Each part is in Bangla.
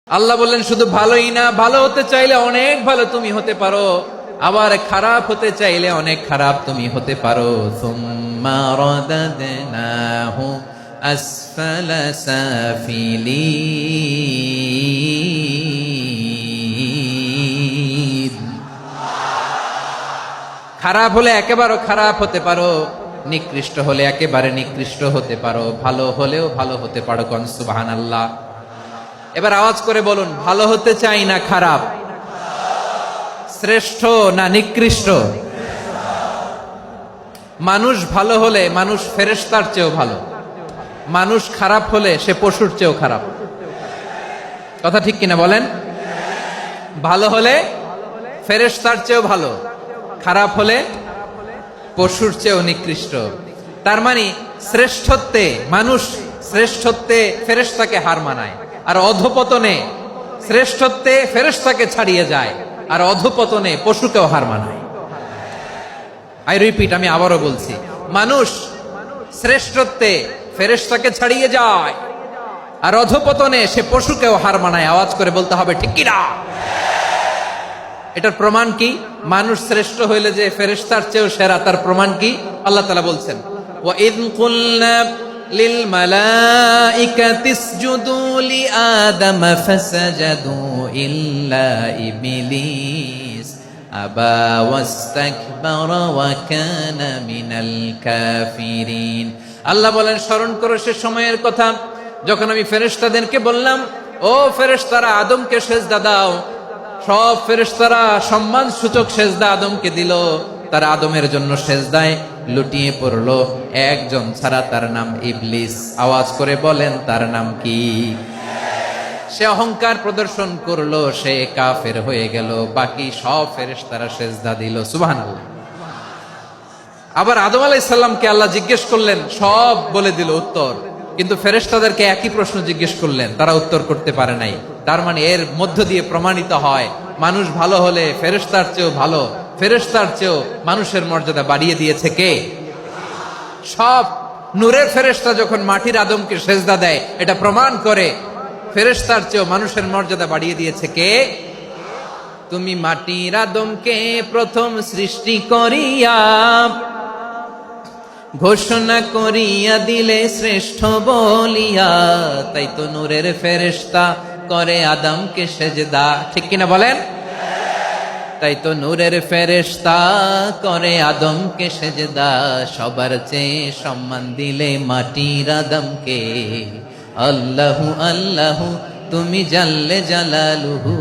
আল্লাহ বললেন শুধু ভালোই না, ভালো হতে চাইলে অনেক ভালো তুমি হতে পারো, আবার খারাপ হতে চাইলে অনেক খারাপ তুমি হতে পারো। সুম্মা রাদাদনাহু আসফালা সাফিলিন। খারাপ হলে একেবারে খারাপ হতে পারো, নিকৃষ্ট হলে একেবারে নিকৃষ্ট হতে পারো, ভালো হলেও ভালো হতে পারো। কোন সুবহানাল্লাহ। এবার আওয়াজ করে বলুন, ভালো হতে চাই না খারাপ, শ্রেষ্ঠ না নিকৃষ্ট? মানুষ ভালো হলে মানুষ ফেরেশতার চেয়েও ভালো, মানুষ খারাপ হলে সে পশুর চেয়েও খারাপ। কথা ঠিক কিনা বলেন? ভালো হলে ফেরেশতার চেয়েও ভালো, খারাপ হলে পশুর চেয়েও নিকৃষ্ট। তার মানে শ্রেষ্ঠত্বে মানুষ, শ্রেষ্ঠত্বে ফেরেশতাকে হার মানায়, আর অধপতনে শ্রেষ্ঠত্বে ফেরেশতাকে ছাড়িয়ে যায়, আর অধপতনে পশুকেও হার মানায়। আই রিপিট, আমি আবারও বলছি, মানুষ শ্রেষ্ঠত্বে ফেরেশতাকে ছাড়িয়ে যায়, আর অধপতনে সে পশুকেও হার মানায়। আওয়াজ করে বলতে হবে ঠিক কি না? এটার প্রমাণ কি? মানুষ শ্রেষ্ঠ হইলে যে ফেরেশতার চেয়েও সেরা, তার প্রমাণ কি? আল্লাহ তাআলা বলছেন, ওয়া ইয কুলনা লিল মালাইকাতি ইসজুদু লি আদম ফাসাজাদু ইল্লা ইবলিস আবা ওয়াস্তাকবারা ওয়া কানা মিনাল কাফিরিন। আল্লাহ বলেন, স্মরণ করো সে সময়ের কথা যখন আমি ফেরেশতাদেরকে বললাম, ও ফেরেশতারা আদমকে সেজদা দাও। সব ফেরেশতারা সম্মান সূচক সেজদা আদমকে দিল, তারা আদমের জন্য সেজদায় লুটিয়ে পড়লো, একজন ছাড়া, তার নাম ইবলিস। আওয়াজ করে বলেন, তার নাম কি? সে অহংকার প্রদর্শন করলো, সে কাফের হয়ে গেল, বাকি সব ফেরেশতারা সেজদা দিল। সুবহানাল্লাহ। আবার আদম আলাইহিস সালামকে আল্লাহ জিজ্ঞেস করলেন, সব বলে দিল উত্তর, কিন্তু ফেরেশতাদেরকে একই প্রশ্ন জিজ্ঞেস করলেন, তারা উত্তর করতে পারে নাই। তার মানে এর মধ্য দিয়ে প্রমাণিত হয়, মানুষ ভালো হলে ফেরেশতার চেয়েও ভালো, ফেরেশতার চেয়েও মানুষের মর্যাদা বাড়িয়ে দিয়েছে কে? সব নূরের ফেরেশতা যখন মাটির আদমকে সেজদা দেয়, এটা প্রমাণ করে ফেরেশতার চেয়েও মানুষের মর্যাদা বাড়িয়ে দিয়েছে কে? তুমি মাটির আদমকে প্রথম সৃষ্টি করিয়া ঘোষণা করিয়া দিলে শ্রেষ্ঠ বলিয়া, তাই তো নূরের ফেরেশতা করে আদমকে সেজদা। ঠিক কিনা বলেন? তাই তো নূরের ফেরেশতা করে আদমকে সেজদা, সবার চেয়ে সম্মান দিলে মাটির আদমকে। আল্লাহু আল্লাহু তুমি জাল্লে জালালুহু,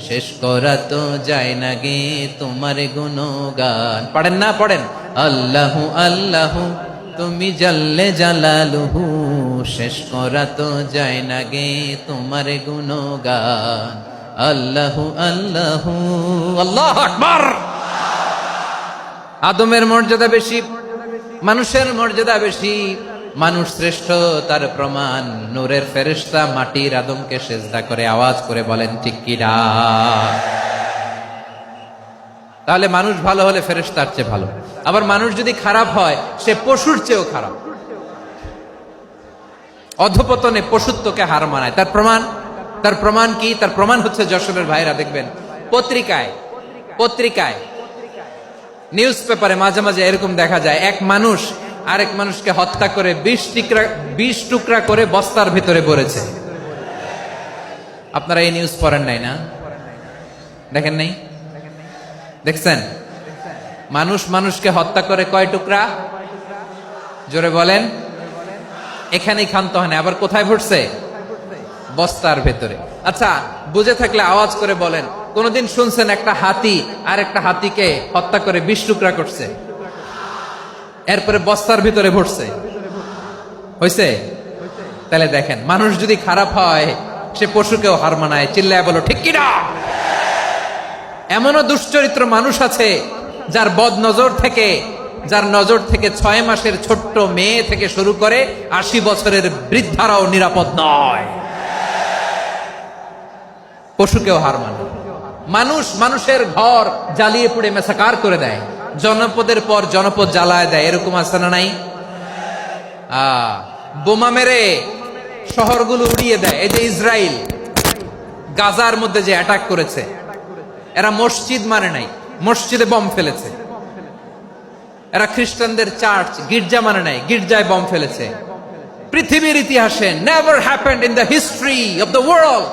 শেষ করা তো যায় না গে তোমার গুণগান। পড়েন না? পড়েন। আল্লাহু আল্লাহু তুমি জাল্লে জালালুহু, শেষ করা তো যায় না গে তোমার গুণগান। আল্লাহু আল্লাহু। আল্লাহু আকবার। আদমের মর্যাদা বেশি, মানুষের মর্যাদা বেশি, মানুষ শ্রেষ্ঠ, তার প্রমাণ নূরের ফেরেশতা মাটির আদমকে সেজদা করে। আওয়াজ করে বলেন ঠিক কি না? তাহলে মানুষ ভালো হলে ফেরেশতার চেয়ে ভালো, আবার মানুষ যদি খারাপ হয় সে পশুর চেয়েও খারাপ, অধপতনে পশুত্বকে হার মানায়। তার প্রমাণ, তার প্রমাণ কি? তার প্রমাণ হচ্ছে, যশোরের ভাইরা দেখবেন পত্রিকায় নিউজ পেপারে মাঝে মাঝে এরকম দেখা যায়, এক মানুষ আরেক মানুষকে হত্যা করে 20 টুকরা করে বস্তার ভিতরে ভরেছে। আপনারা এই নিউজ পড়েন নাই না? দেখেন নাই? দেখছেন? মানুষ মানুষকে হত্যা করে কয় টুকরা? জোরে বলেন। এখানেই ক্ষান্ত হয় না, আবার কোথায় ভরছে? বস্তার ভেতরে। আচ্ছা, বুঝে থাকলে আওয়াজ করে বলেন, কোনদিন শুনছেন একটা হাতি আর একটা হাতিকে হত্যা করে 20 টুকরা করছে, এরপরে বস্তার ভিতরে ভরছে? হইছে? তাহলে দেখেন, মানুষ যদি খারাপ হয় সে পশুকেও হার মানায়। চিল্লায় বলো ঠিক কি না? এমনও দুশ্চরিত্র মানুষ আছে যার যার নজর থেকে 6 মাসের ছোট্ট মেয়ে থেকে শুরু করে 80 বছরের বৃদ্ধারাও নিরাপদ নয়। পশুকেও হার মানে। মানুষ মানুষের ঘর জ্বালিয়ে পুড়ে মেসাকার করে দেয়, জনপদের পর জনপদ জ্বালায় দেয়, এরকম আছে না নাই? বোমা মেরে শহরগুলো উড়িয়ে দেয়। এই যে ইসরায়েল, গাজার মধ্যে যে অ্যাটাক করেছে, এরা মসজিদ মানে নাই, মসজিদে বম ফেলেছে। এরা খ্রিস্টানদের চার্চ, গির্জা মানে নাই, গির্জায় বম ফেলেছে। পৃথিবীর ইতিহাসে never happened in the history of the world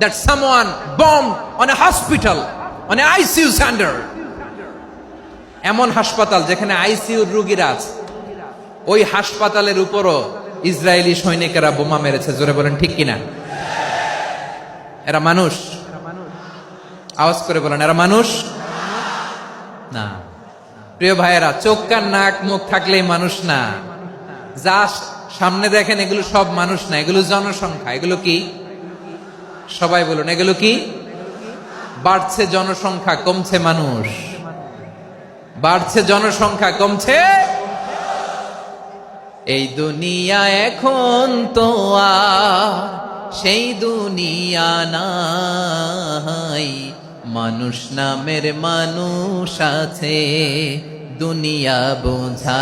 that someone bombed on a hospital, on a ICU center. এমন হাসপাতাল যেখানে আইসিইউ রোগীরা আছে, ওই হাসপাতালের উপরও ইসরায়েলি সৈনিকেরা বোমা মেরেছে। জোরে বলেন ঠিক কিনা? এরা মানুষ? আওয়াজ করে বলেন, এরা মানুষ না। প্রিয় ভাইয়েরা, চোখ কান নাক মুখ থাকলেই মানুষ না। যা সামনে দেখেন এগুলো সব মানুষ না, এগুলো জনসংখ্যা। এগুলো কি? সবাই বলুন, এগুলো কি? বাড়ছে জনসংখ্যা, কমছে মানুষ। বাড়ছে জনসংখ্যা, কমছে। এই দুনিয়া এখন তো আর সেই দুনিয়া নাই, মানুষ নামের মানুষ আছে, দুনিয়া বোঝাই,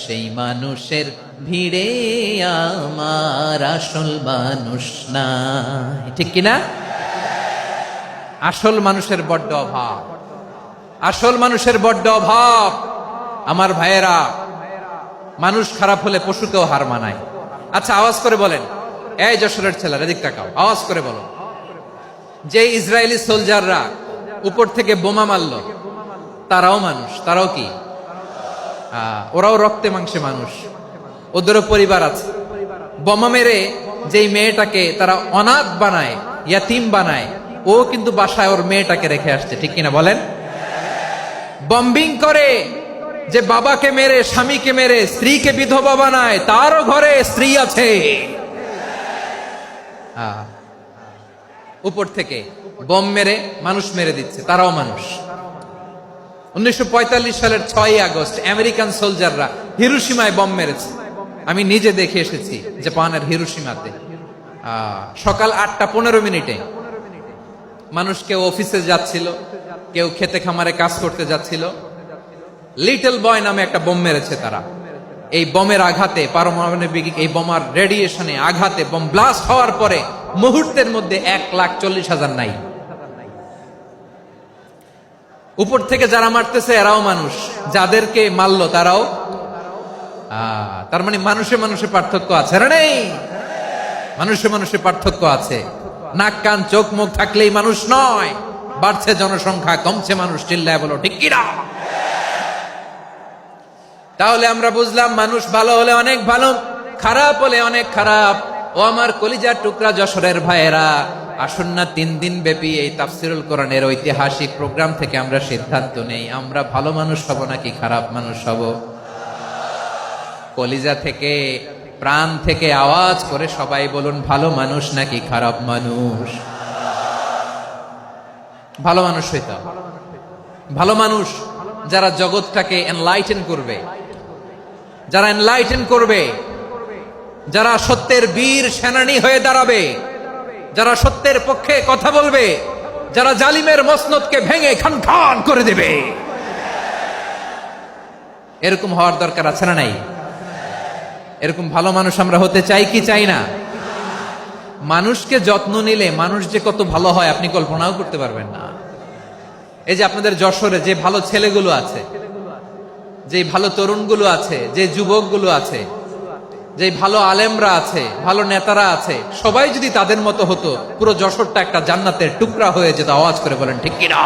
সেই মানুষের ভিড়ে আমার আসল মানুষ নাই। ঠিক কিনা? আসল মানুষের বড্ড অভাব, আসল মানুষের বড্ড অভাব। আমার ভাইয়েরা, মানুষ খারাপ হলে পশুকেও হার মানায়। আচ্ছা, আওয়াজ করে বলেন, এই যশোরের ছেলেরা এদিক তাকাও, আওয়াজ করে বলো, যে ইসরায়েলি সোলজাররা উপর থেকে বোমা মারলো, তারাও মানুষ? তারাও কি? ওরাও রক্তে মাংসে মানুষ, ওদেরও পরিবার আছে। বোমা মেরে যেই মেয়েটাকে তারা অনাথ বানায়, ইয়াতিম বানায়, ও কিন্তু বাসায় ওর মেয়েটাকে রেখে আসছে। ঠিক কিনা বলেন? বম্বিং করে যে বাবাকে মেরে, স্বামীকে মেরে স্ত্রীকে বিধবা বানায়, তারও ঘরে স্ত্রী আছে। উপর থেকে বম মেরে মানুষ মেরে দিচ্ছে, তারাও মানুষ। 1945 সালের 6ই আগস্ট আমেরিকান সোলজাররা হিরোশিমায় বম মেরেছে। আমি নিজে দেখে এসেছি জাপানের হিরোশিমাতে। সকাল 8:15 মানুষ কেউ অফিসে যাচ্ছিল, কেউ খেতে খামারে কাজ করতে যাচ্ছিল। লিটল বয় নামে একটা বোম মেরেছে তারা। এই বোমের আঘাতে, পারমাণবিক এই বোমার রেডিয়েশনে আঘাতে বোম ব্লাস্ট হওয়ার পরে মুহূর্তের মধ্যে 1,40,000 নাই। উপর থেকে যারা মারতেছে এরাও মানুষ, যাদেরকে মারলো তারাও। তার মানে মানুষে মানুষে পার্থক্য আছে না? নেই? মানুষে মানুষে পার্থক্য আছে। নাক কান চোখ মুখ থাকলেই মানুষ নয়। বাড়ছে জনসংখ্যা, কমছে মানুষ। চিল্লায় বলো ঠিক কিনা? তাহলে আমরা বুঝলাম, মানুষ ভালো হলে অনেক ভালো, খারাপ হলে অনেক খারাপ। ও আমার কলিজার টুকরা যশোরের ভাইয়েরা, আসুন না 3 দিন ব্যাপী এই তাফসিরুল কোরআনের ঐতিহাসিক প্রোগ্রাম থেকে আমরা সিদ্ধান্ত নেই, আমরা ভালো মানুষ হব নাকি খারাপ মানুষ হব। কলিজা থেকে, প্রাণ থেকে আওয়াজ করে সবাই বলুন, ভালো মানুষ নাকি খারাপ মানুষ? ভালো মানুষ হইতে হবে। ভালো মানুষ যারা জগৎটাকে এনলাইটেন করবে, যারা এনলাইটেন করবে, যারা সত্যের বীর সেনানী হয়ে দাঁড়াবে, যারা সত্যের পক্ষে কথা বলবে, যারা জালিমের মসনদকে ভেঙে খান খান করে দেবে। এরকম হওয়ার দরকার আছে না নাই? এরকম ভালো মানুষ আমরা হতে চাই কি চাই না? মানুষকে যত্ন নিলে মানুষ যে কত ভালো হয় আপনি কল্পনাও করতে পারবেন না। এই যে আপনাদের যশোরে যে ভালো ছেলেগুলো আছে, যে ভালো তরুণগুলো আছে, যে যুবকগুলো আছে, যে ভালো আলেমরা আছে, ভালো নেতারা আছে, সবাই যদি তাদের মতো হতো, পুরো যশোরটা একটা জান্নাতের টুকরা হয়ে যেত। আওয়াজ করে বলেন ঠিক কিনা?